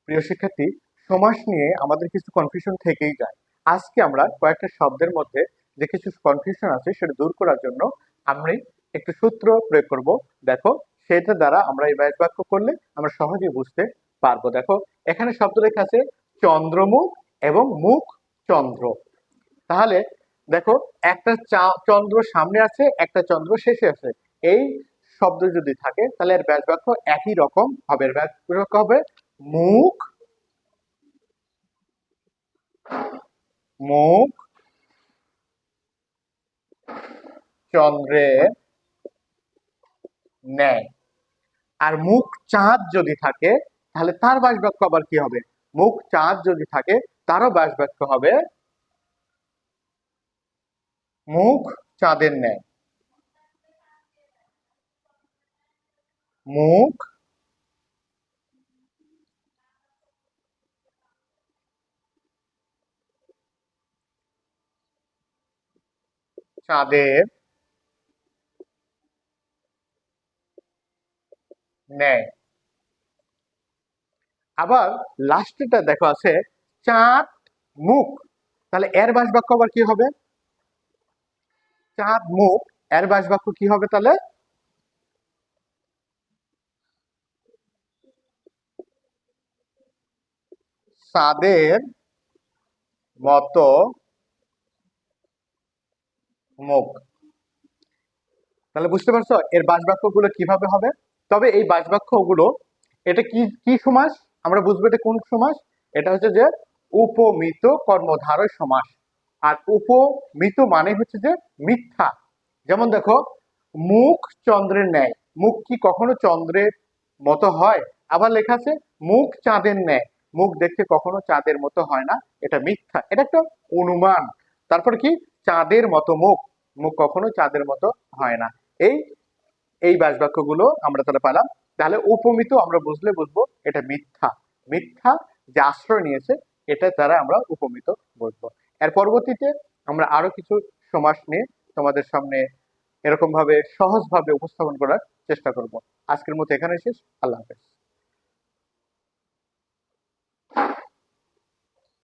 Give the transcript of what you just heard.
প্রিয় শিক্ষার্থী, সমাস নিয়ে আমাদের কিছু কনফিউশন থেকেই যায়। আজকে আমরা কয়েকটা শব্দের মধ্যে যে কিছু কনফিউশন আছে সেটা দূর করার জন্য আমরা একটু সূত্র প্রয়োগ করব। দেখো, সেটা দ্বারা আমরা এই ব্যাস বাক্য করলে আমরা সহজেই বুঝতে পারবো। দেখো, এখানে শব্দ লেখা আছে চন্দ্রমুখ এবং মুখ চন্দ্র। তাহলে দেখো, একটা চন্দ্র সামনে আছে, একটা চন্দ্র শেষে আছে। এই শব্দ যদি থাকে তাহলে এর ব্যাস বাক্য একই রকম হবে। এর ব্যাস বাক্য হবে মুখ মুখ চন্দ্রের ন্যায়। আর মুখ চাঁদ যদি থাকে তাহলে তার ব্যাস বাক্য আবার কি হবে? মুখ চাঁদ যদি থাকে তারও ব্যাস বাক্য হবে মুখ চাঁদের ন্যায়। মুখ চাঁদের ন্যায়। আবার লাস্টেটা দেখো আছে চাঁদ মুখ, তাহলে এর ব্যাস বাক্য আবার কি হবে? চাঁদ মুখ, এর ব্যাস বাক্য কি হবে তাহলে? চাঁদের মতো মুখ। তাহলে বুঝতে পারছো এর ব্যাস বাক্যগুলো কিভাবে হবে? তবে এই ব্যাস বাক্যগুলো, এটা কি কি সমাস? আমরা বুঝবো এটা কোন সমাস। এটা হচ্ছে যে উপমিত কর্মধারয় সমাস। আর উপমিত মানে হচ্ছে যে মিথ্যা। যেমন দেখো, মুখ চন্দ্রের ন্যায়। মুখ কি কখনো চন্দ্রের মতো হয়? আবার লেখা আছে মুখ চাঁদের ন্যায়। মুখ দেখতে কখনো চাঁদের মতো হয় না, এটা মিথ্যা, এটা একটা অনুমান। তারপর কি, চাঁদের মতো মুখ, মুখ কখনো চাঁদের মতো হয় না। এই এই ব্যাস বাক্যগুলো আমরা তাহলে পেলাম। তাহলে উপমিত আমরা বুঝবো এটা মিথ্যা। মিথ্যা যে আশ্রয় নিয়েছে, এটা দ্বারা আমরা উপমিত বুঝবো। এর পরবর্তীতে আমরা আরো কিছু সমাস নিয়ে তোমাদের সামনে এরকম ভাবে সহজভাবে উপস্থাপন করার চেষ্টা করব। আজকের মতো এখানে শেষ। আল্লাহ হাফেজ।